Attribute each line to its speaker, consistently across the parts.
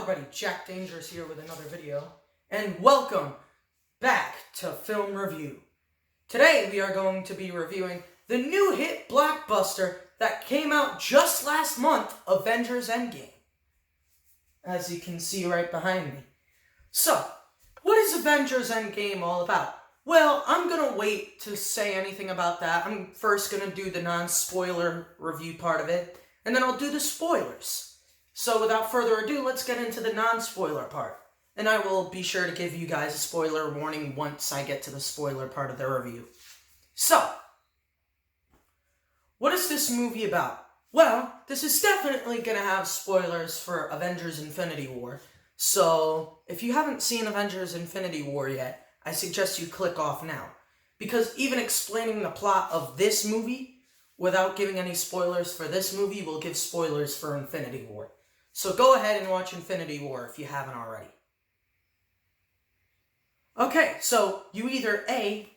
Speaker 1: everybody, Jack Dangerous here with another video, and welcome back to Film Review. Today we are going to be reviewing the new hit blockbuster that came out just last month, Avengers Endgame, as you can see right behind me. So, what is Avengers Endgame all about? Well, I'm gonna wait to say anything about that. I'm first gonna do the non-spoiler review part of it, and then I'll do the spoilers. So without further ado, let's get into the non-spoiler part. And I will be sure to give you guys a spoiler warning once I get to the spoiler part of the review. So, what is this movie about? Well, this is definitely going to have spoilers for Avengers Infinity War. So, if you haven't seen Avengers Infinity War yet, I suggest you click off now. Because even explaining the plot of this movie without giving any spoilers for this movie will give spoilers for Infinity War. So go ahead and watch Infinity War if you haven't already. Okay, so you either A,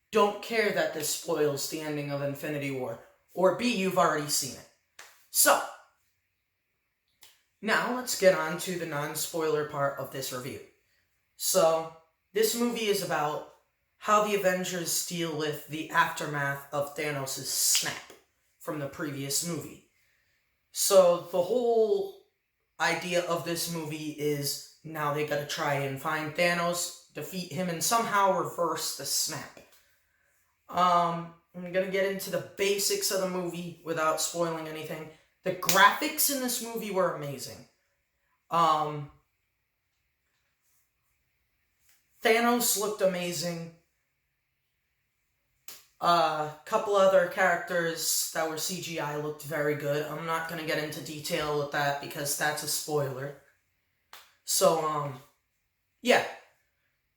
Speaker 1: don't care that this spoils the ending of Infinity War, or B, you've already seen it. So, now let's get on to the non-spoiler part of this review. So, this movie is about how the Avengers deal with the aftermath of Thanos' snap from the previous movie. So, the whole idea of this movie is now they gotta try and find Thanos, defeat him, and somehow reverse the snap. I'm gonna get into the basics of the movie without spoiling anything. The graphics in this movie were amazing. Thanos looked amazing. A couple other characters that were CGI looked very good. I'm not going to get into detail with that because that's a spoiler. So, yeah.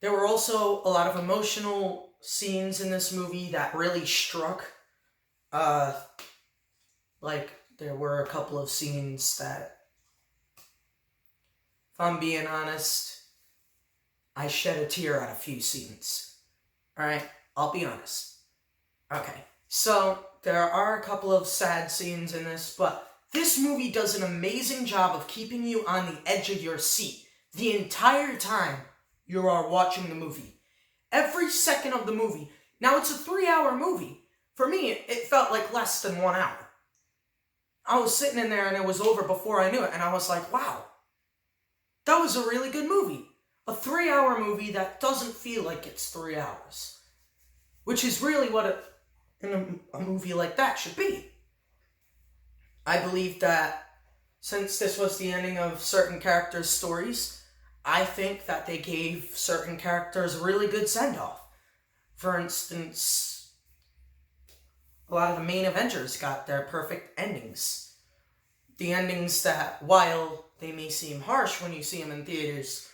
Speaker 1: There were also a lot of emotional scenes in this movie that really struck. Like, there were a couple of scenes that, if I'm being honest, I shed a tear at a few scenes. Alright? I'll be honest. Okay, so there are a couple of sad scenes in this, but this movie does an amazing job of keeping you on the edge of your seat the entire time you are watching the movie. Every second of the movie. Now, it's a 3-hour movie. For me, it felt like less than 1 hour. I was sitting in there and it was over before I knew it, and I was like, wow, that was a really good movie. A 3-hour movie that doesn't feel like it's 3 hours. Which is really what a movie like that should be. I believe that since this was the ending of certain characters' stories, I think that they gave certain characters a really good send-off. For instance, a lot of the main Avengers got their perfect endings. The endings that, while they may seem harsh when you see them in theaters,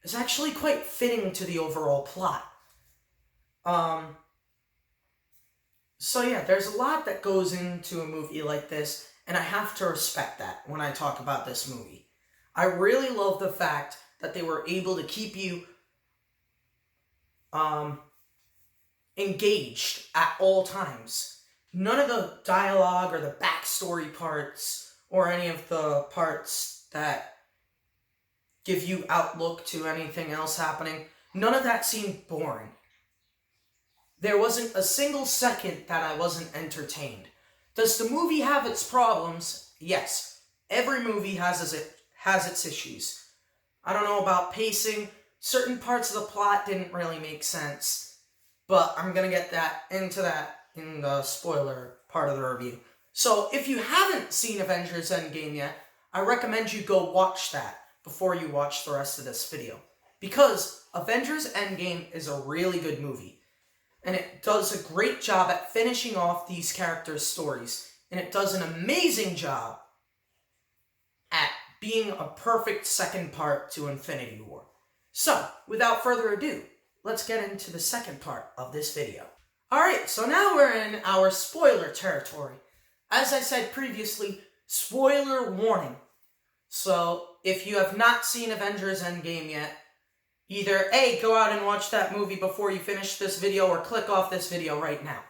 Speaker 1: is actually quite fitting to the overall plot. So yeah, there's a lot that goes into a movie like this, and I have to respect that when I talk about this movie. I really love the fact that they were able to keep you engaged at all times. None of the dialogue or the backstory parts or any of the parts that give you outlook to anything else happening, none of that seemed boring. There wasn't a single second that I wasn't entertained. Does the movie have its problems? Yes. Every movie has its issues. I don't know about pacing. Certain parts of the plot didn't really make sense. But I'm going to get into that in the spoiler part of the review. So if you haven't seen Avengers Endgame yet, I recommend you go watch that before you watch the rest of this video. Because Avengers Endgame is a really good movie. And it does a great job at finishing off these characters' stories. And it does an amazing job at being a perfect second part to Infinity War. So, without further ado, let's get into the second part of this video. Alright, so now we're in our spoiler territory. As I said previously, spoiler warning. So, if you have not seen Avengers Endgame yet, either A, go out and watch that movie before you finish this video, or click off this video right now.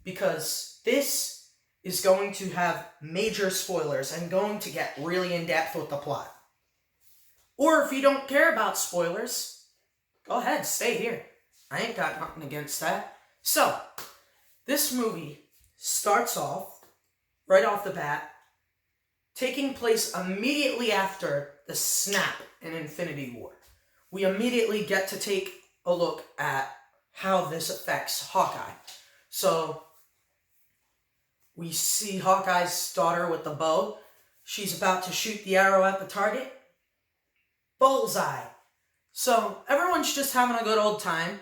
Speaker 1: Because this is going to have major spoilers and going to get really in-depth with the plot. Or if you don't care about spoilers, go ahead, stay here. I ain't got nothing against that. So, this movie starts off, right off the bat, taking place immediately after the snap in Infinity War. We immediately get to take a look at how this affects Hawkeye. So, we see Hawkeye's daughter with the bow. She's about to shoot the arrow at the target. Bullseye. So, everyone's just having a good old time.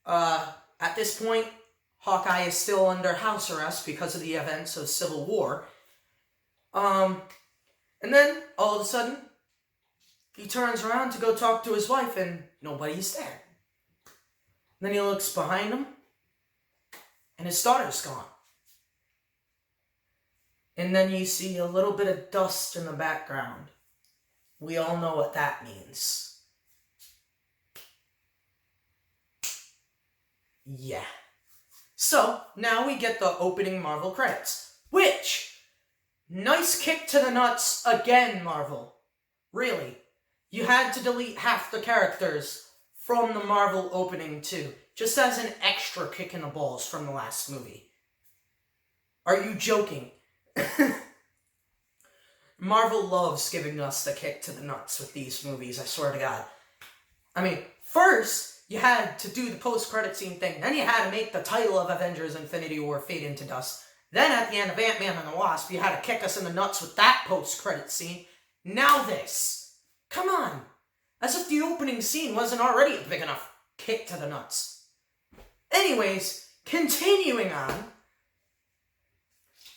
Speaker 1: At this point, Hawkeye is still under house arrest because of the events of Civil War. And then, all of a sudden, he turns around to go talk to his wife and nobody's there. And then he looks behind him and his daughter's gone. And then you see a little bit of dust in the background. We all know what that means. Yeah. So, now we get the opening Marvel credits. Which, nice kick to the nuts again, Marvel. Really. You had to delete half the characters from the Marvel opening too. Just as an extra kick in the balls from the last movie. Are you joking? Marvel loves giving us the kick to the nuts with these movies, I swear to God. I mean, first, you had to do the post-credit scene thing. Then you had to make the title of Avengers Infinity War fade into dust. Then at the end of Ant-Man and the Wasp, you had to kick us in the nuts with that post-credit scene. Now this. Come on. As if the opening scene wasn't already a big enough kick to the nuts. Anyways, continuing on.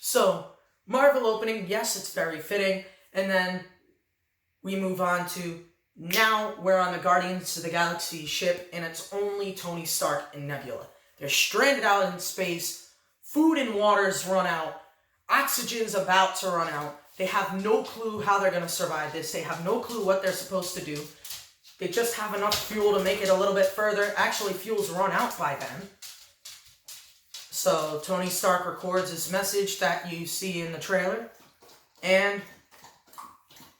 Speaker 1: So, Marvel opening, yes, it's very fitting. And then we move on to, now we're on the Guardians of the Galaxy ship, and it's only Tony Stark and Nebula. They're stranded out in space. Food and water's run out. Oxygen's about to run out. They have no clue how they're going to survive this. They have no clue what they're supposed to do. They just have enough fuel to make it a little bit further. Actually, fuel's run out by then. So, Tony Stark records his message that you see in the trailer. And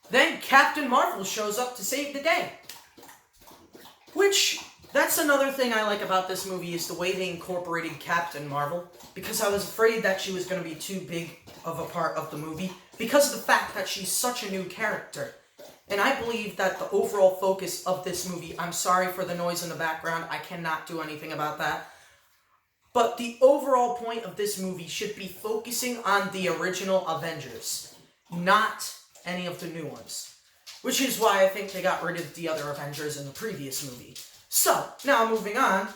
Speaker 1: then Captain Marvel shows up to save the day. Which, that's another thing I like about this movie, is the way they incorporated Captain Marvel. Because I was afraid that she was going to be too big of a part of the movie. Because of the fact that she's such a new character. And I believe that the overall focus of this movie, I'm sorry for the noise in the background, I cannot do anything about that. But the overall point of this movie should be focusing on the original Avengers, not any of the new ones. Which is why I think they got rid of the other Avengers in the previous movie. So, now moving on.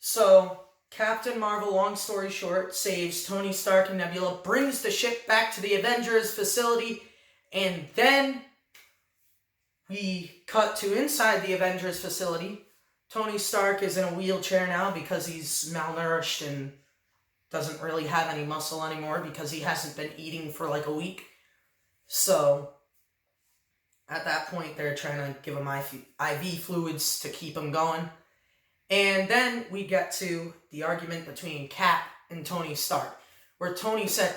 Speaker 1: So, Captain Marvel, long story short, saves Tony Stark and Nebula, brings the ship back to the Avengers facility, and then we cut to inside the Avengers facility. Tony Stark is in a wheelchair now because he's malnourished and doesn't really have any muscle anymore because he hasn't been eating for like a week. So, at that point, they're trying to give him IV fluids to keep him going. And then we get to the argument between Cap and Tony Stark, where Tony said,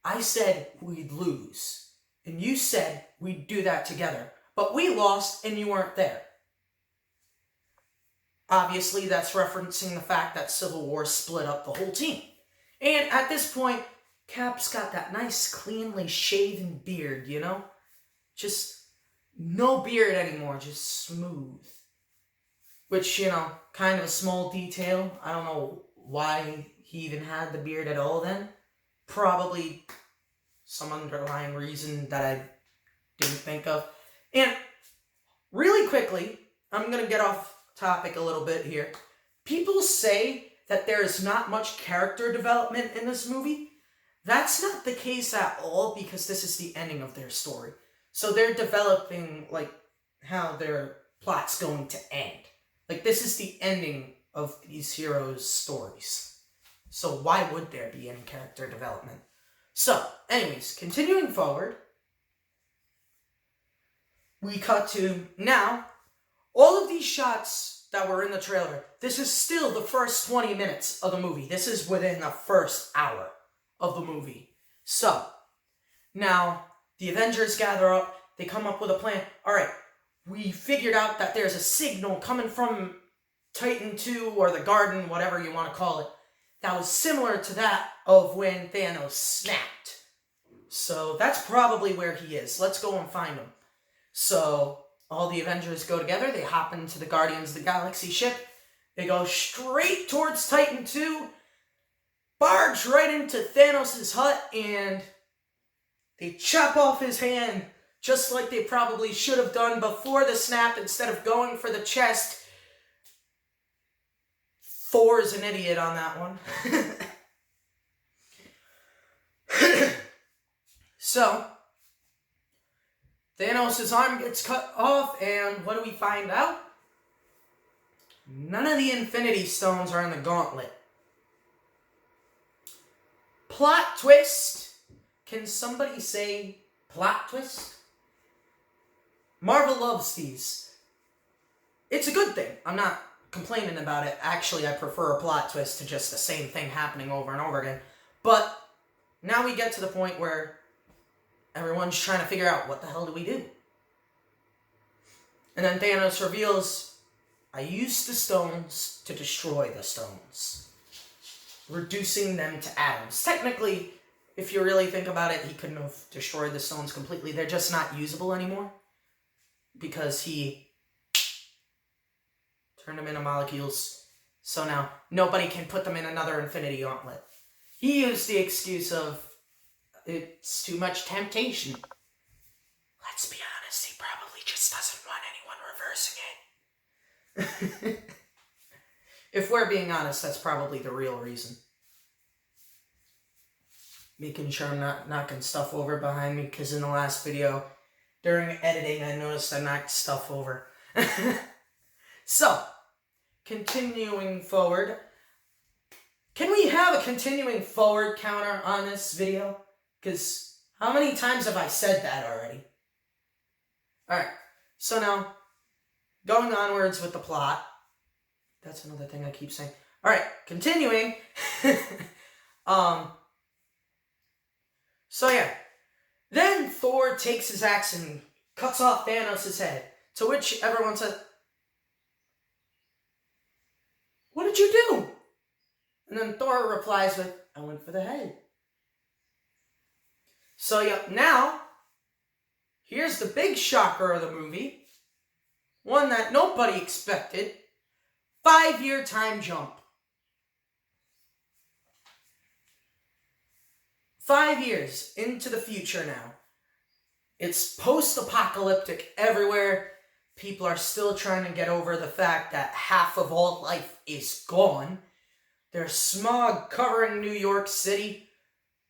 Speaker 1: I said we'd lose. And you said we'd do that together. But we lost and you weren't there. Obviously, that's referencing the fact that Civil War split up the whole team. And at this point, Cap's got that nice, cleanly shaven beard, you know? Just no beard anymore, just smooth. Which, you know, kind of a small detail. I don't know why he even had the beard at all then. Probably some underlying reason that I didn't think of. And really quickly, I'm going to get off topic a little bit here. People say that there is not much character development in this movie. That's not the case at all, because this is the ending of their story. So they're developing, like, how their plot's going to end. Like, this is the ending of these heroes' stories. So why would there be any character development? So, anyways, continuing forward, we cut to now. All of these shots that were in the trailer, this is still the first 20 minutes of the movie. This is within the first hour of the movie. So, now, the Avengers gather up, they come up with a plan. Alright, we figured out that there's a signal coming from Titan 2, or the Garden, whatever you want to call it, that was similar to that of when Thanos snapped. So, that's probably where he is. Let's go and find him. So, all the Avengers go together, they hop into the Guardians of the Galaxy ship, they go straight towards Titan 2, barge right into Thanos' hut, and they chop off his hand, just like they probably should have done before the snap instead of going for the chest. Thor's an idiot on that one. So, Thanos' arm gets cut off, and what do we find out? None of the Infinity Stones are in the gauntlet. Plot twist. Can somebody say plot twist? Marvel loves these. It's a good thing. I'm not complaining about it. Actually, I prefer a plot twist to just the same thing happening over and over again. But now we get to the point where everyone's trying to figure out, what the hell do we do? And then Thanos reveals, I used the stones to destroy the stones, reducing them to atoms. Technically, if you really think about it, he couldn't have destroyed the stones completely. They're just not usable anymore, because he turned them into molecules. So now, nobody can put them in another Infinity Gauntlet. He used the excuse of, it's too much temptation. Let's be honest, he probably just doesn't want anyone reversing it. If we're being honest, that's probably the real reason. Making sure I'm not knocking stuff over behind me, because in the last video, during editing, I noticed I knocked stuff over. So, continuing forward. Can we have a continuing forward counter on this video? Because how many times have I said that already? Alright, so now, going onwards with the plot. That's another thing I keep saying. Alright, continuing. So yeah. Then Thor takes his axe and cuts off Thanos' head. To which everyone says, what did you do? And then Thor replies with, I went for the head. So yeah, now, here's the big shocker of the movie. One that nobody expected. 5-year time jump. 5 years into the future now. It's post-apocalyptic everywhere. People are still trying to get over the fact that half of all life is gone. There's smog covering New York City.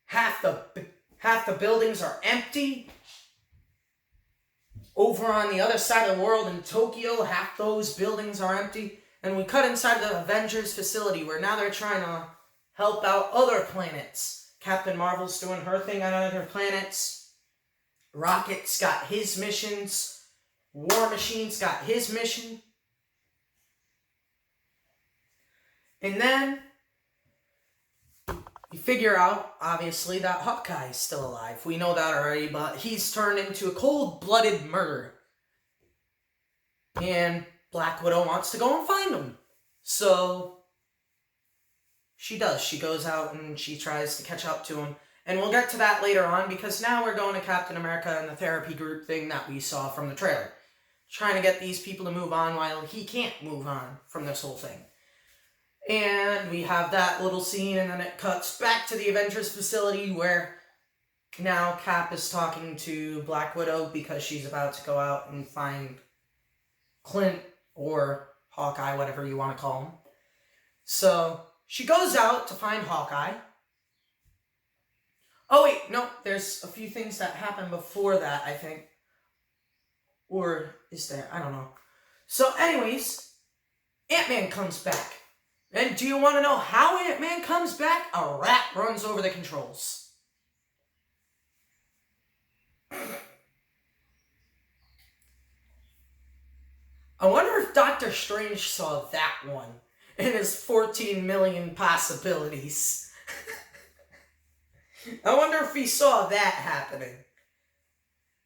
Speaker 1: Half the buildings are empty. Over on the other side of the world in Tokyo, half those buildings are empty. And we cut inside the Avengers facility, where now they're trying to help out other planets. Captain Marvel's doing her thing on other planets. Rocket's got his missions. War Machine's got his mission. And then you figure out, obviously, that Hawkeye is still alive. We know that already, but he's turned into a cold-blooded murderer. And Black Widow wants to go and find him. So she does. She goes out and she tries to catch up to him. And we'll get to that later on, because now we're going to Captain America and the therapy group thing that we saw from the trailer. Trying to get these people to move on while he can't move on from this whole thing. And we have that little scene, and then it cuts back to the Avengers facility, where now Cap is talking to Black Widow because she's about to go out and find Clint, or Hawkeye, whatever you want to call him. So she goes out to find Hawkeye. Oh wait, no, there's a few things that happen before that, I think. Or is there? I don't know. So anyways, Ant-Man comes back. And do you want to know how Ant-Man comes back? A rat runs over the controls. I wonder if Doctor Strange saw that one in his 14 million possibilities. I wonder if he saw that happening.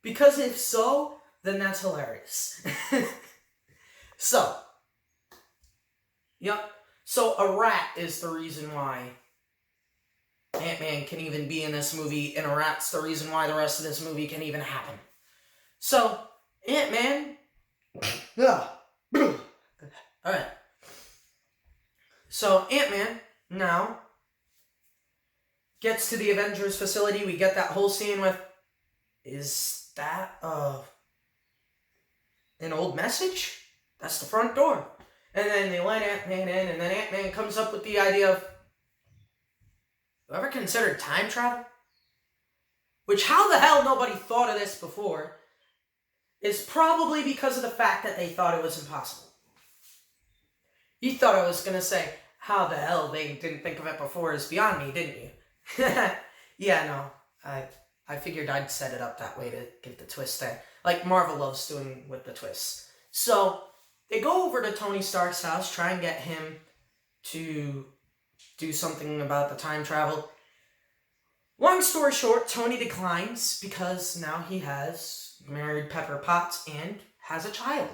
Speaker 1: Because if so, then that's hilarious. So, yep. So a rat is the reason why Ant-Man can even be in this movie, and a rat's the reason why the rest of this movie can even happen. So, Ant-Man... Alright. So, Ant-Man, now, gets to the Avengers facility. We get that whole scene with... Is that, an old message? That's the front door. And then they let Ant-Man in, and then Ant-Man comes up with the idea of... You ever considered time travel? Which, how the hell nobody thought of this before is probably because of the fact that they thought it was impossible. You thought I was going to say, how the hell they didn't think of it before is beyond me, didn't you? Yeah, no. I figured I'd set it up that way to give the twist there. Like Marvel loves doing with the twists. So, they go over to Tony Stark's house, try and get him to do something about the time travel. Long story short, Tony declines because now he has married Pepper Potts and has a child.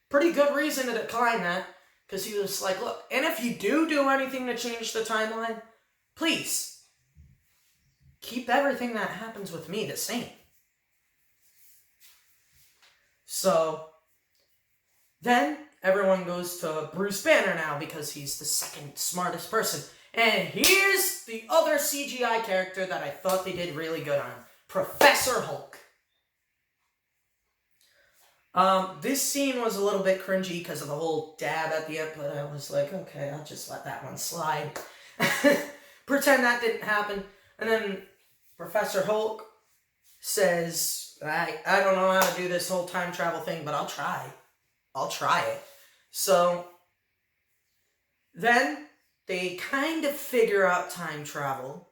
Speaker 1: Pretty good reason to decline that, because he was like, look, and if you do anything to change the timeline, please, keep everything that happens with me the same. So, then everyone goes to Bruce Banner now because he's the second smartest person. And here's the other CGI character that I thought they did really good on. Professor Hulk. This scene was a little bit cringy because of the whole dab at the end, but I was like, okay, I'll just let that one slide. Pretend that didn't happen. And then Professor Hulk says, I don't know how to do this whole time travel thing, but I'll try. I'll try it. So, then they kind of figure out time travel.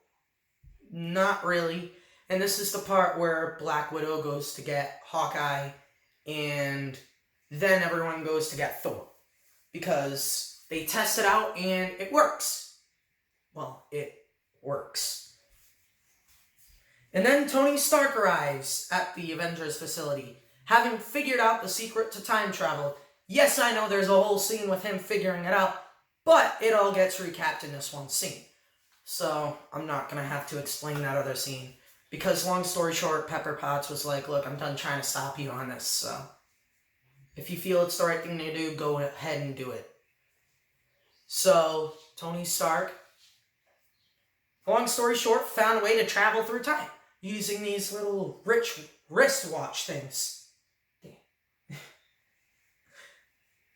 Speaker 1: Not really. And this is the part where Black Widow goes to get Hawkeye, and then everyone goes to get Thor. Because they test it out and it works. Well, it works. And then Tony Stark arrives at the Avengers facility, having figured out the secret to time travel. Yes, I know there's a whole scene with him figuring it out, but it all gets recapped in this one scene. So, I'm not going to have to explain that other scene. Because, long story short, Pepper Potts was like, look, I'm done trying to stop you on this, so... If you feel it's the right thing to do, go ahead and do it. So, Tony Stark, long story short, found a way to travel through time. Using these little rich wristwatch things.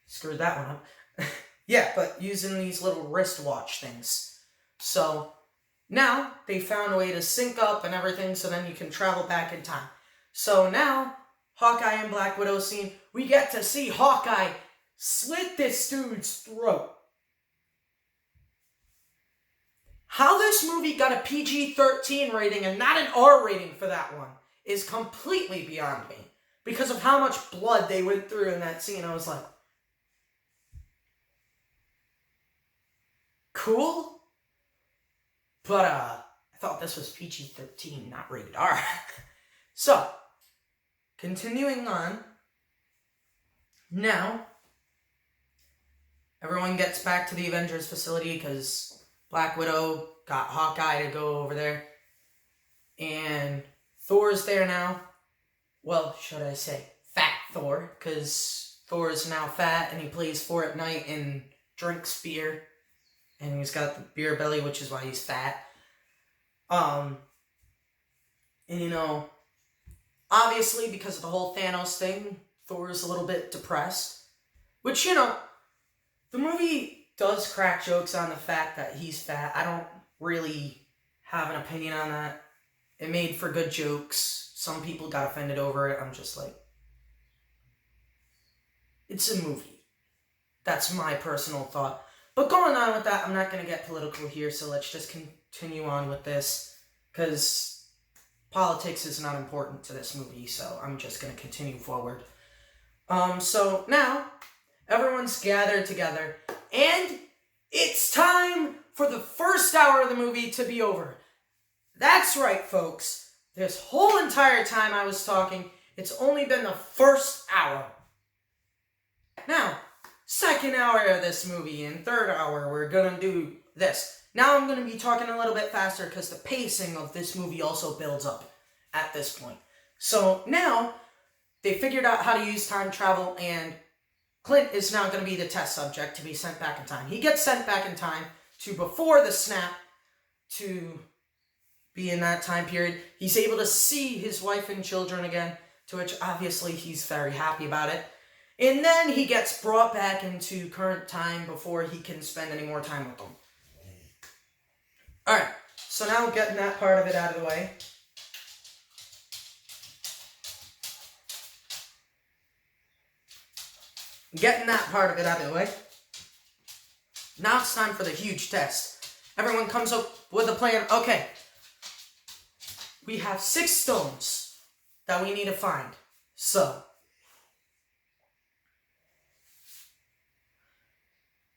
Speaker 1: Screwed that one up. Yeah, but using these little wristwatch things. So, now, they found a way to sync up and everything so then you can travel back in time. So now, Hawkeye and Black Widow scene, we get to see Hawkeye slit this dude's throat. How this movie got a PG-13 rating and not an R rating for that one is completely beyond me. Because of how much blood they went through in that scene, I was like, cool? But, I thought this was PG-13, not rated R. So, continuing on. Now, everyone gets back to the Avengers facility because Black Widow got Hawkeye to go over there. And Thor's there now. Well, should I say Fat Thor, because Thor is now fat and he plays Fortnite and drinks beer. And he's got the beer belly, which is why he's fat. And you know, obviously because of the whole Thanos thing, Thor's a little bit depressed. Which, you know, the movie does crack jokes on the fact that he's fat. I don't really have an opinion on that. It made for good jokes. Some people got offended over it. I'm just like, it's a movie. That's my personal thought. But going on with that, I'm not going to get political here, so let's just continue on with this, because politics is not important to this movie, so I'm just going to continue forward. So now everyone's gathered together, and it's time for the first hour of the movie to be over. That's right, folks. This whole entire time I was talking, it's only been the first hour. Now, second hour of this movie and third hour, we're gonna do this. Now I'm gonna be talking a little bit faster because the pacing of this movie also builds up at this point. So now, they figured out how to use time travel, and Clint is now going to be the test subject to be sent back in time. He gets sent back in time to before the snap to be in that time period. He's able to see his wife and children again, to which obviously he's very happy about it. And then he gets brought back into current time before he can spend any more time with them. Alright, so now getting that part of it out of the way. Getting that part of it out of the way. Now it's time for the huge test. Everyone comes up with a plan. Okay. We have 6 stones that we need to find. So,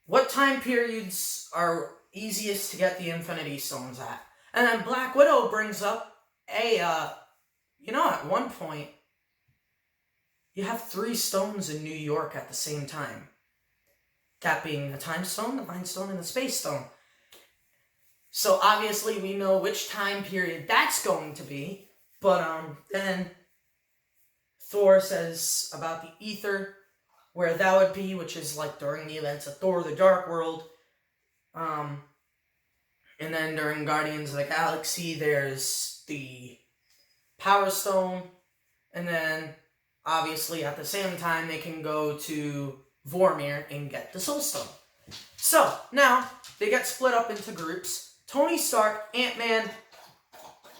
Speaker 1: what time periods are easiest to get the Infinity Stones at? And then Black Widow brings up at one point, you have 3 stones in New York at the same time. That being the Time Stone, the Mind Stone, and the Space Stone. So obviously we know which time period that's going to be. But then Thor says about the ether, where that would be, which is like during the events of Thor: The Dark World. And then during Guardians of the Galaxy, there's the Power Stone. And then obviously, at the same time, they can go to Vormir and get the Soul Stone. So, now, they get split up into groups. Tony Stark, Ant-Man,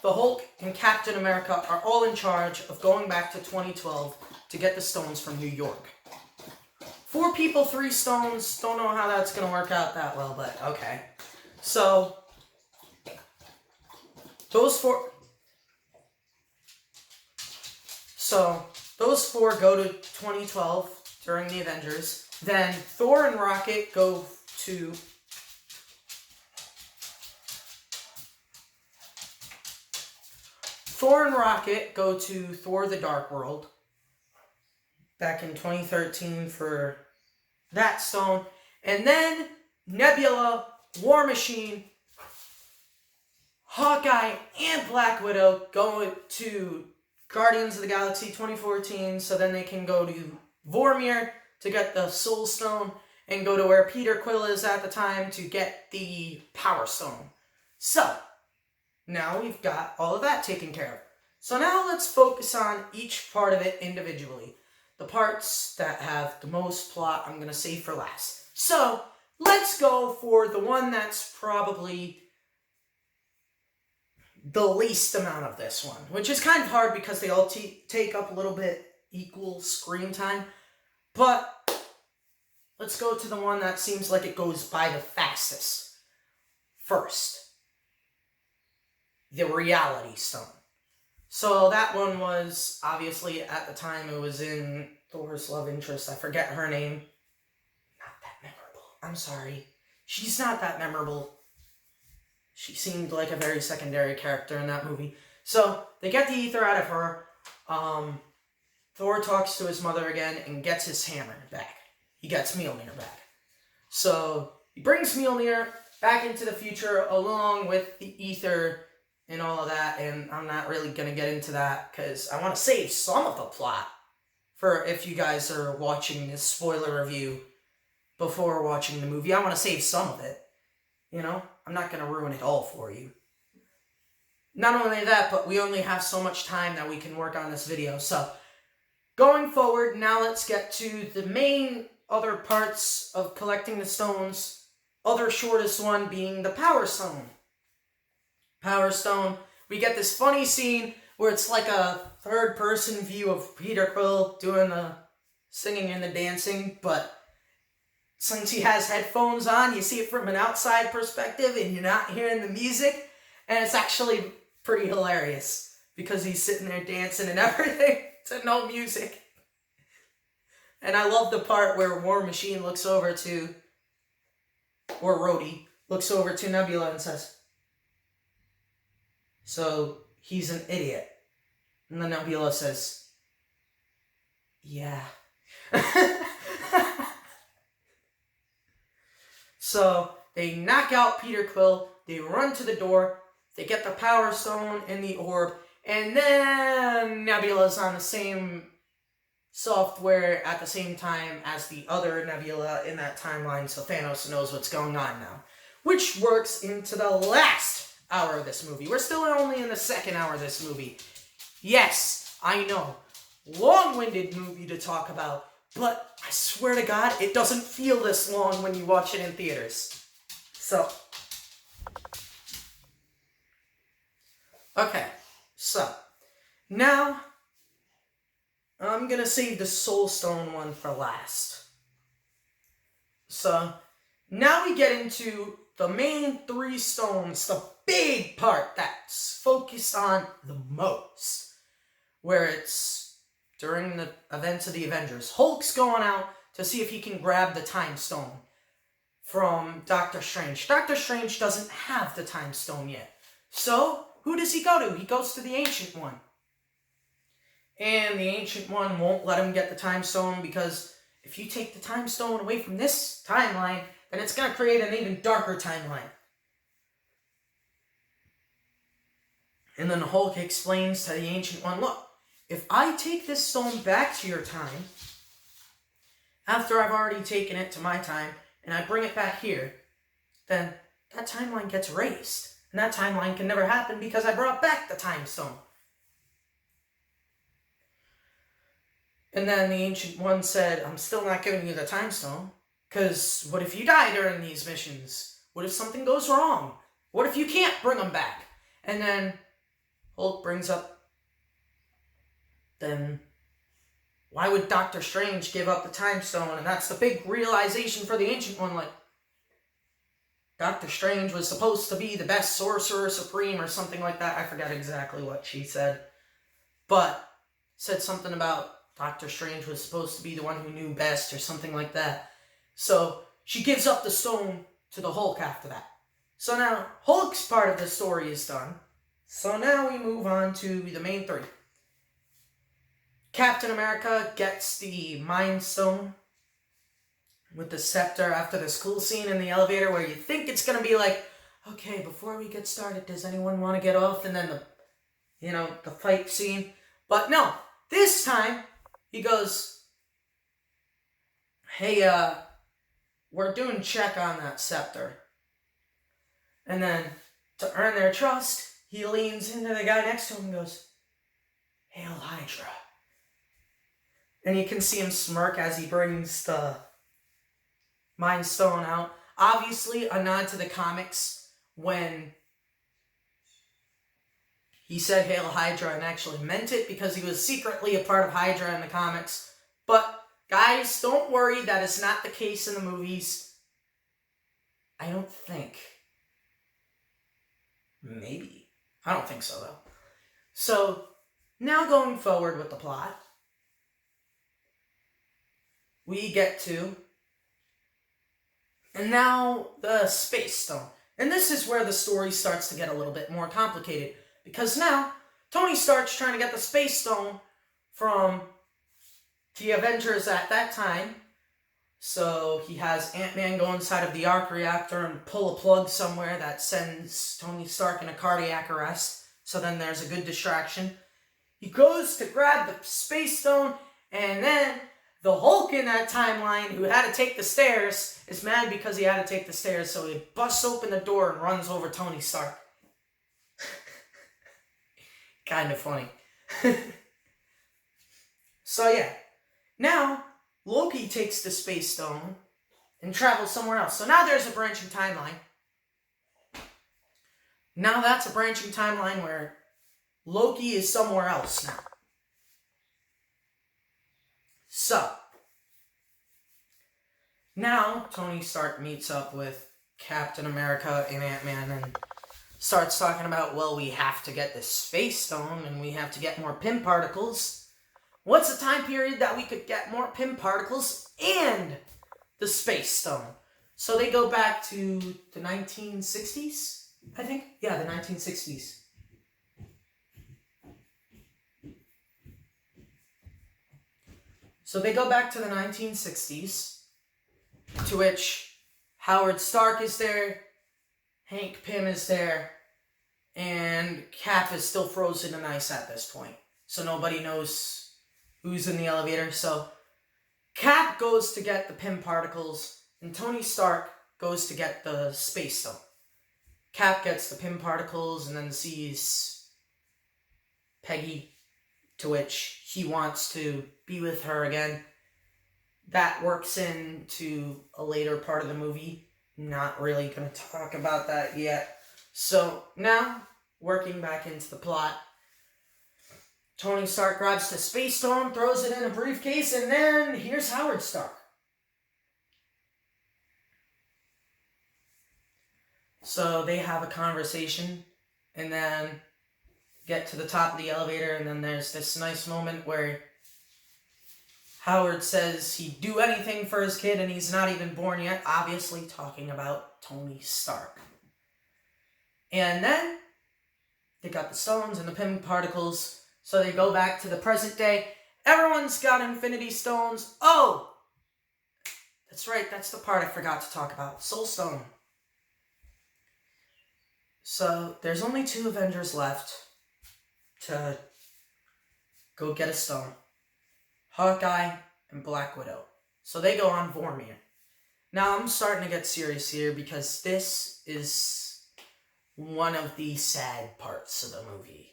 Speaker 1: the Hulk, and Captain America are all in charge of going back to 2012 to get the stones from New York. 4 people, 3 stones. Don't know how that's going to work out that well, but okay. So, those 4 go to 2012 during the Avengers. Then Thor and Rocket go to Thor: The Dark World back in 2013 for that stone. And then Nebula, War Machine, Hawkeye, and Black Widow go to Guardians of the Galaxy 2014, so then they can go to Vormir to get the Soul Stone, and go to where Peter Quill is at the time to get the Power Stone. So, now we've got all of that taken care of. So now let's focus on each part of it individually. The parts that have the most plot I'm going to save for last. So, let's go for the one that's probably the least amount of this one, which is kind of hard because they all take up a little bit equal screen time. But let's go to the one that seems like it goes by the fastest. First, the Reality Stone. So that one was, obviously, at the time, it was in Thor's love interest. I forget her name. Not that memorable. I'm sorry. She's not that memorable. She seemed like a very secondary character in that movie. So, they get the ether out of her. Thor talks to his mother again and gets his hammer back. He gets Mjolnir back. So, he brings Mjolnir back into the future along with the ether and all of that. And I'm not really going to get into that because I want to save some of the plot for if you guys are watching this spoiler review before watching the movie. I want to save some of it. You know, I'm not going to ruin it all for you. Not only that, but we only have so much time that we can work on this video. So, going forward, now let's get to the main other parts of collecting the stones. Other shortest one being the Power Stone. Power Stone, we get this funny scene where it's like a third-person view of Peter Quill doing the singing and the dancing, but since he has headphones on, you see it from an outside perspective and you're not hearing the music, and it's actually pretty hilarious because he's sitting there dancing and everything to no music. And I love the part where War Machine looks over to, or Rhodey, looks over to Nebula and says, so he's an idiot. And then Nebula says, yeah. So they knock out Peter Quill, they run to the door, they get the Power Stone in the orb, and then Nebula's on the same software at the same time as the other Nebula in that timeline, so Thanos knows what's going on now. Which works into the last hour of this movie. We're still only in the second hour of this movie. Yes, I know. Long-winded movie to talk about, but I swear to God, it doesn't feel this long when you watch it in theaters. So. Okay, so. Now, I'm gonna save the Soul Stone one for last. So, now we get into the main 3 stones, the big part that's focused on the most. Where it's during the events of the Avengers. Hulk's going out to see if he can grab the Time Stone from Doctor Strange. Doctor Strange doesn't have the Time Stone yet. So, who does he go to? He goes to the Ancient One. And the Ancient One won't let him get the Time Stone because if you take the Time Stone away from this timeline, then it's going to create an even darker timeline. And then Hulk explains to the Ancient One, look, if I take this stone back to your time, after I've already taken it to my time, and I bring it back here, then that timeline gets erased. And that timeline can never happen because I brought back the Time Stone. And then the Ancient One said, I'm still not giving you the Time Stone, because what if you die during these missions? What if something goes wrong? What if you can't bring them back? And then Hulk brings up, then why would Doctor Strange give up the Time Stone? And that's the big realization for the Ancient One, like, Doctor Strange was supposed to be the best Sorcerer Supreme or something like that. I forgot exactly what she said. But said something about Doctor Strange was supposed to be the one who knew best or something like that. So she gives up the stone to the Hulk after that. So now Hulk's part of the story is done. So now we move on to the main 3. Captain America gets the Mind Stone with the scepter after this cool scene in the elevator where you think it's going to be like, okay, before we get started, does anyone want to get off? And then the fight scene. But no, this time he goes, hey, we're doing check on that scepter. And then to earn their trust, he leans into the guy next to him and goes, Hail Hydra. And you can see him smirk as he brings the Mind Stone out. Obviously, a nod to the comics when he said Hail Hydra and actually meant it because he was secretly a part of Hydra in the comics. But, guys, don't worry, that is not the case in the movies. I don't think. Maybe. I don't think so, though. So, now going forward with the plot, we get to, and now the Space Stone. And this is where the story starts to get a little bit more complicated. Because now, Tony Stark's trying to get the Space Stone from the Avengers at that time. So he has Ant-Man go inside of the arc reactor and pull a plug somewhere that sends Tony Stark in a cardiac arrest. So then there's a good distraction. He goes to grab the Space Stone, and then the Hulk in that timeline, who had to take the stairs, is mad because he had to take the stairs, so he busts open the door and runs over Tony Stark. Kind of funny. So yeah, now Loki takes the Space Stone and travels somewhere else. So now there's a branching timeline. Now that's a branching timeline where Loki is somewhere else now. So, now Tony Stark meets up with Captain America and Ant-Man and starts talking about, well, we have to get this Space Stone and we have to get more Pym particles. what's the time period that we could get more Pym particles and the Space Stone? So they go back to the 1960s, I think? Yeah, the 1960s. So they go back to the 1960s, to which Howard Stark is there, Hank Pym is there, and Cap is still frozen in ice at this point. So nobody knows who's in the elevator. So Cap goes to get the Pym particles, and Tony Stark goes to get the Space Stone. Cap gets the Pym particles and then sees Peggy, to which he wants to be with her again. That works into a later part of the movie. Not really going to talk about that yet. So now, working back into the plot, Tony Stark grabs the Space Stone, throws it in a briefcase, and then here's Howard Stark. So they have a conversation, and then get to the top of the elevator, and then there's this nice moment where Howard says he'd do anything for his kid, and he's not even born yet, obviously talking about Tony Stark. And then they got the stones and the Pym particles, so they go back to the present day. Everyone's got Infinity Stones. Oh! That's right, that's the part I forgot to talk about. Soul Stone. So, there's only 2 Avengers left to go get a stone. Hawkeye and Black Widow. So they go on Vormir. Now, I'm starting to get serious here because this is one of the sad parts of the movie.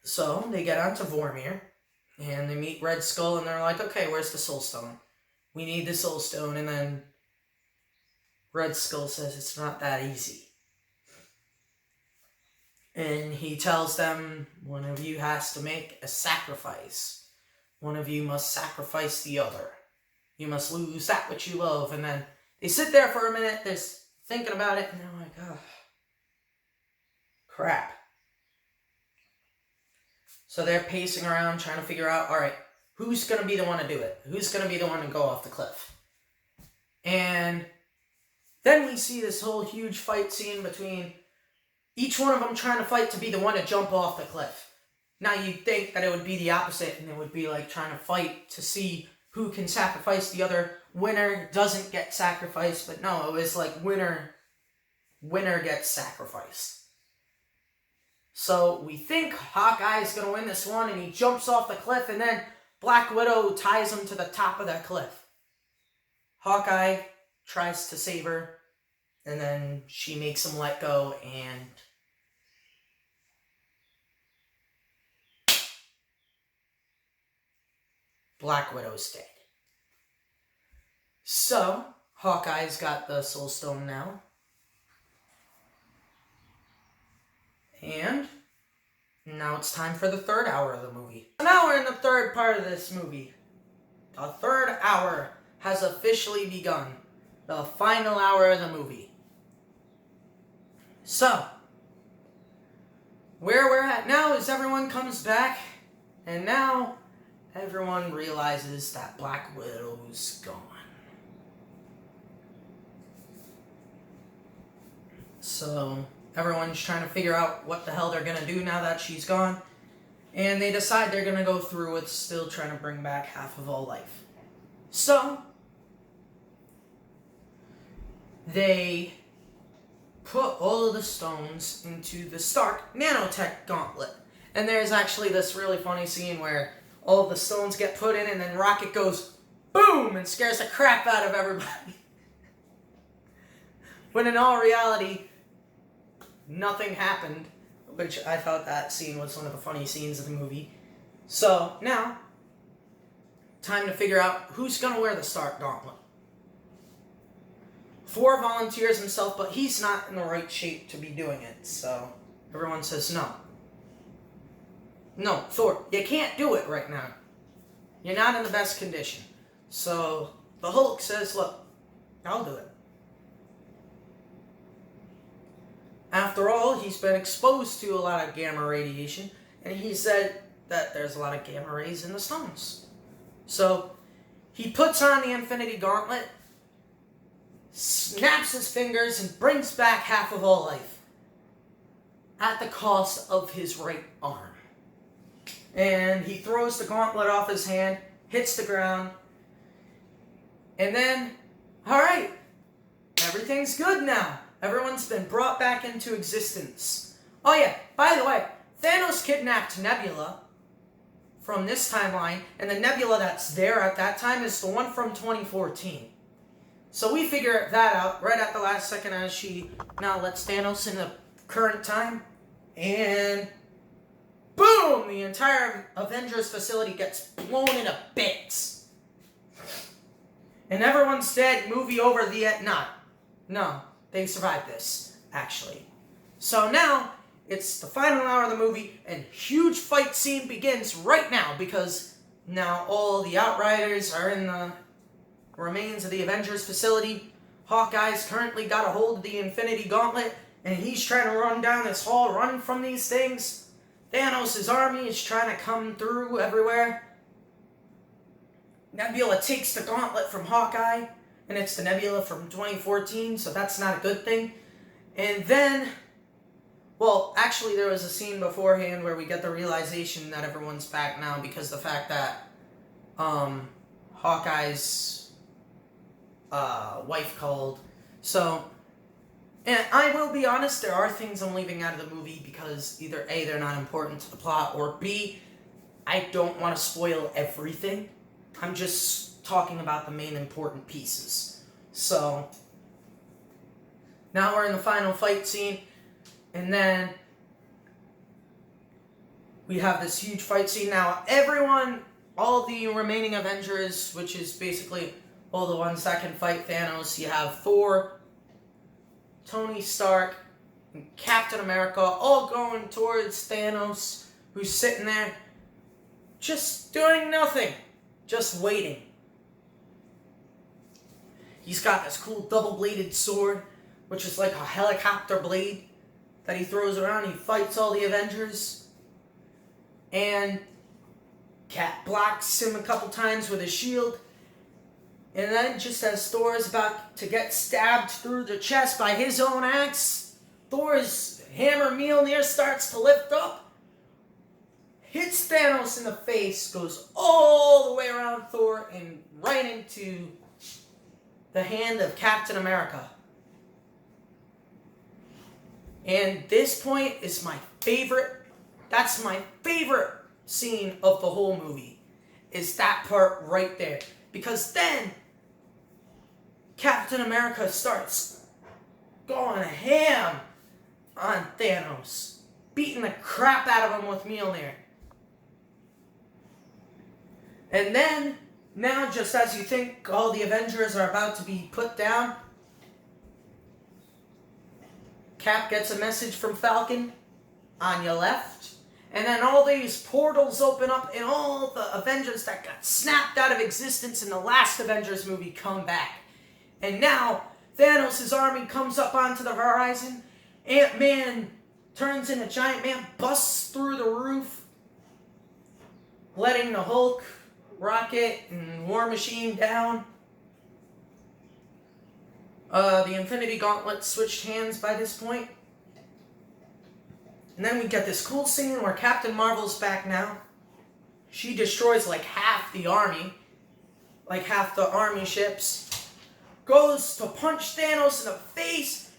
Speaker 1: So, they get onto Vormir, and they meet Red Skull, and they're like, okay, where's the Soul Stone? We need the Soul Stone, and then Red Skull says it's not that easy. And he tells them, one of you has to make a sacrifice. One of you must sacrifice the other. You must lose that which you love. And then they sit there for a minute, they're thinking about it, and they're like, oh, crap. So they're pacing around trying to figure out, alright, who's going to be the one to do it? Who's going to be the one to go off the cliff? And then we see this whole huge fight scene between each one of them trying to fight to be the one to jump off the cliff. Now you'd think that it would be the opposite, and it would be like trying to fight to see who can sacrifice the other. Winner doesn't get sacrificed, but no, it was like winner gets sacrificed. So we think Hawkeye's going to win this one, and he jumps off the cliff, and then Black Widow ties him to the top of that cliff. Hawkeye tries to save her, and then she makes him let go, and Black Widow's dead. So, Hawkeye's got the Soul Stone now. And now it's time for the third hour of the movie. Now we're in the third part of this movie. The third hour has officially begun. The final hour of the movie. So, where we're at now is everyone comes back, and now everyone realizes that Black Widow's gone. So, everyone's trying to figure out what the hell they're going to do now that she's gone, and they decide they're going to go through with still trying to bring back half of all life. So, they put all of the stones into the Stark nanotech gauntlet. And there's actually this really funny scene where all of the stones get put in, and then Rocket goes boom and scares the crap out of everybody. When in all reality, nothing happened, which I thought that scene was one of the funny scenes of the movie. So now, time to figure out who's going to wear the Stark gauntlet. 4 volunteers himself, but he's not in the right shape to be doing it, so everyone says no. No, Thor, you can't do it right now. You're not in the best condition. So the Hulk says, look, I'll do it. After all, he's been exposed to a lot of gamma radiation, and he said that there's a lot of gamma rays in the stones. So he puts on the Infinity Gauntlet, snaps his fingers, and brings back half of all life at the cost of his right arm. And he throws the gauntlet off his hand, hits the ground, and then, alright, everything's good now. Everyone's been brought back into existence. Oh yeah, by the way, Thanos kidnapped Nebula from this timeline, and the Nebula that's there at that time is the one from 2014. So we figure that out right at the last second as she now lets Thanos in the current time, and boom! The entire Avengers facility gets blown into bits. And everyone's dead, movie over, the end. No, they survived this, actually. So now, it's the final hour of the movie, and huge fight scene begins right now, because now all the Outriders are in the remains of the Avengers facility. Hawkeye's currently got a hold of the Infinity Gauntlet, and he's trying to run down this hall, running from these things. Thanos' army is trying to come through everywhere. Nebula takes the gauntlet from Hawkeye, and it's the Nebula from 2014, so that's not a good thing. And then, well, actually there was a scene beforehand where we get the realization that everyone's back now because the fact that Hawkeye's wife called. So, and I will be honest, there are things I'm leaving out of the movie because either A, they're not important to the plot, or B, I don't want to spoil everything. I'm just talking about the main important pieces. So, now we're in the final fight scene, and then we have this huge fight scene. Now, everyone, all the remaining Avengers, which is basically all the ones that can fight Thanos, you have Thor, Tony Stark, and Captain America, all going towards Thanos, who's sitting there, just doing nothing, just waiting. He's got this cool double-bladed sword, which is like a helicopter blade that he throws around. He fights all the Avengers, and Cap blocks him a couple times with his shield. And then, just as Thor is about to get stabbed through the chest by his own axe, Thor's hammer Mjolnir starts to lift up, hits Thanos in the face, goes all the way around Thor, and right into the hand of Captain America. And this point is my favorite. That's my favorite scene of the whole movie, is that part right there. Because then Captain America starts going ham on Thanos, beating the crap out of him with Mjolnir. And then, now just as you think all the Avengers are about to be put down, Cap gets a message from Falcon, on your left, and then all these portals open up and all the Avengers that got snapped out of existence in the last Avengers movie come back. And now, Thanos' army comes up onto the horizon. Ant-Man turns into Giant Man, busts through the roof, letting the Hulk, Rocket, and War Machine down. The Infinity Gauntlet switched hands by this point. And then we get this cool scene where Captain Marvel's back now. She destroys like half the army, like half the army ships. Goes to punch Thanos in the face.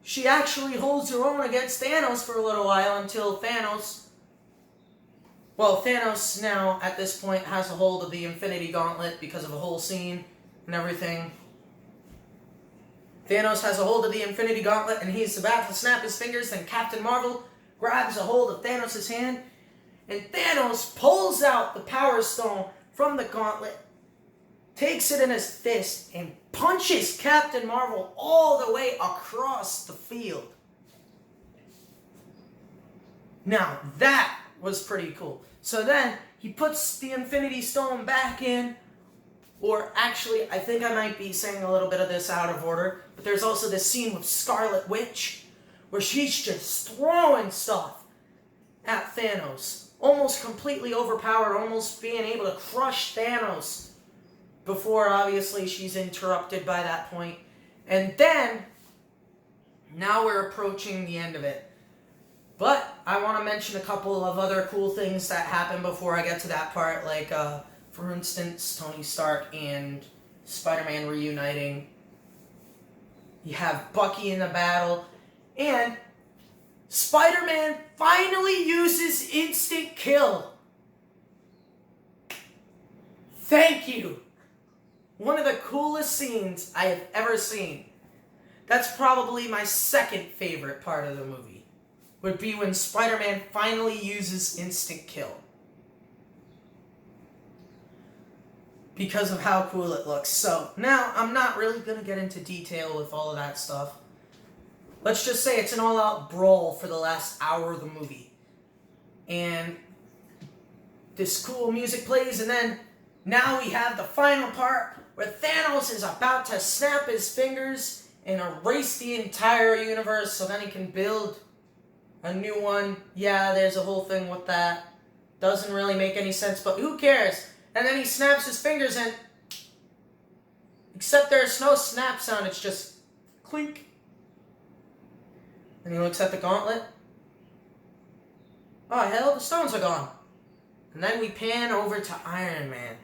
Speaker 1: She actually holds her own against Thanos for a little while until Thanos now at this point has a hold of the Infinity Gauntlet because of a whole scene and everything. Thanos has a hold of the Infinity Gauntlet and he's about to snap his fingers, then Captain Marvel grabs a hold of Thanos' hand, and Thanos pulls out the Power Stone from the gauntlet, takes it in his fist, and punches Captain Marvel all the way across the field. Now, that was pretty cool. So then, he puts the Infinity Stone back in, or actually, I think I might be saying a little bit of this out of order, but there's also this scene with Scarlet Witch, where she's just throwing stuff at Thanos. almost completely overpowered, almost being able to crush Thanos before obviously she's interrupted by that point. And then, now we're approaching the end of it. But I want to mention a couple of other cool things that happen before I get to that part, like, for instance, Tony Stark and Spider-Man reuniting. You have Bucky in the battle, and Spider-Man finally uses instant kill. Thank you. One of the coolest scenes I have ever seen. That's probably my second favorite part of the movie. Would be when Spider-Man finally uses instant kill. Because of how cool it looks. So, now, I'm not really going to get into detail with all of that stuff. Let's just say it's an all-out brawl for the last hour of the movie. And this cool music plays, and then now we have the final part where Thanos is about to snap his fingers and erase the entire universe so then he can build a new one. Yeah, there's a whole thing with that. Doesn't really make any sense, but who cares? And then he snaps his fingers and... except there's no snap sound, it's just... clink. And he looks at the gauntlet. Oh, hell, the stones are gone. And then we pan over to Iron Man,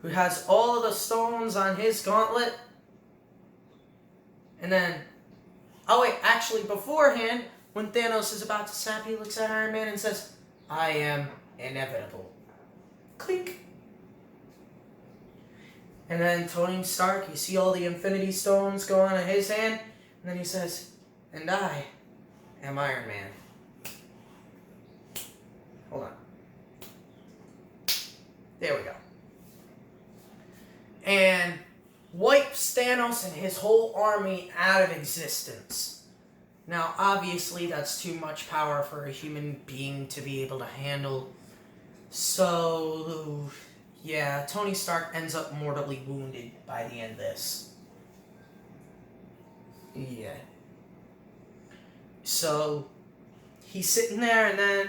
Speaker 1: who has all of the stones on his gauntlet. And then... oh, wait, actually, beforehand, when Thanos is about to snap, he looks at Iron Man and says, I am inevitable. Clink. And then Tony Stark, you see all the Infinity Stones go on in his hand, and then he says, and I am Iron Man. Hold on. There we go. And wipes Thanos and his whole army out of existence. Now, obviously, that's too much power for a human being to be able to handle. So, yeah, Tony Stark ends up mortally wounded by the end of this. Yeah. So, he's sitting there, and then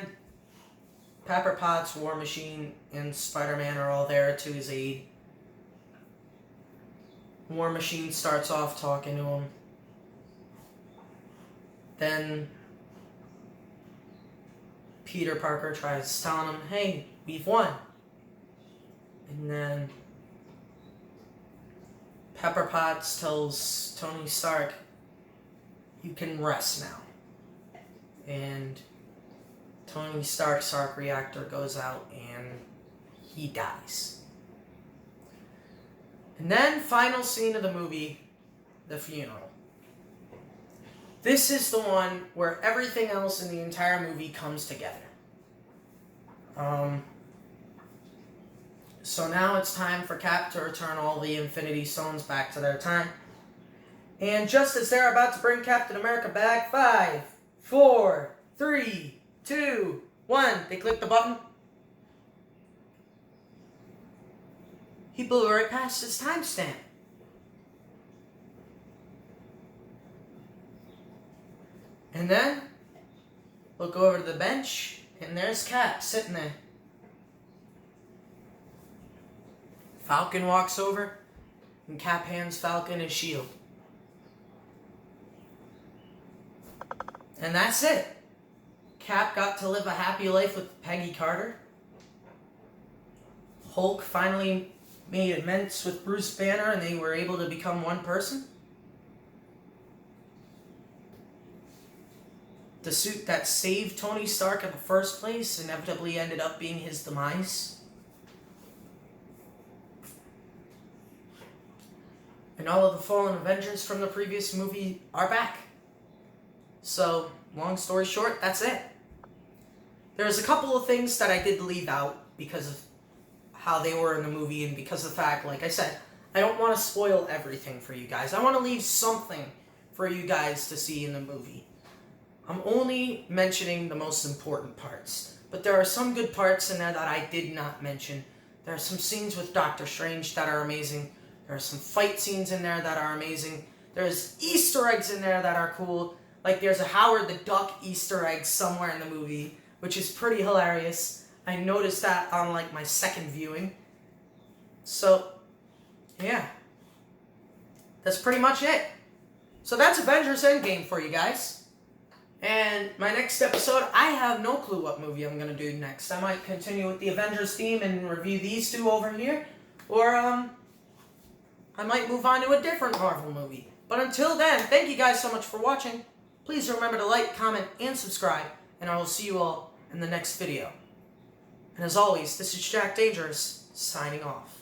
Speaker 1: Pepper Potts, War Machine, and Spider-Man are all there to his aid. War Machine starts off talking to him. Then Peter Parker tries telling him, hey, we've won. And then Pepper Potts tells Tony Stark, you can rest now. And Tony Stark's arc reactor goes out and he dies. And then, final scene of the movie, the funeral. This is the one where everything else in the entire movie comes together. So now it's time for Cap to return all the Infinity Stones back to their time. And just as they're about to bring Captain America back, 5, 4, 3, 2, 1, they click the button. He blew right past his timestamp. And then, look over to the bench, and there's Cap sitting there. Falcon walks over, and Cap hands Falcon his shield. And that's it. Cap got to live a happy life with Peggy Carter. Hulk finally made amends with Bruce Banner, and they were able to become one person. The suit that saved Tony Stark in the first place inevitably ended up being his demise. And all of the fallen Avengers from the previous movie are back. So, long story short, that's it. There's a couple of things that I did leave out because of how they were in the movie and because of the fact, like I said, I don't want to spoil everything for you guys. I want to leave something for you guys to see in the movie. I'm only mentioning the most important parts, but there are some good parts in there that I did not mention. There are some scenes with Doctor Strange that are amazing. There are some fight scenes in there that are amazing. There's Easter eggs in there that are cool. Like there's a Howard the Duck Easter egg somewhere in the movie, which is pretty hilarious. I noticed that on like my second viewing. So, yeah. That's pretty much it. So that's Avengers Endgame for you guys. And my next episode, I have no clue what movie I'm going to do next. I might continue with the Avengers theme and review these two over here. Or, I might move on to a different Marvel movie. But until then, thank you guys so much for watching. Please remember to like, comment, and subscribe. And I will see you all in the next video. And as always, this is Jack Dangerous, signing off.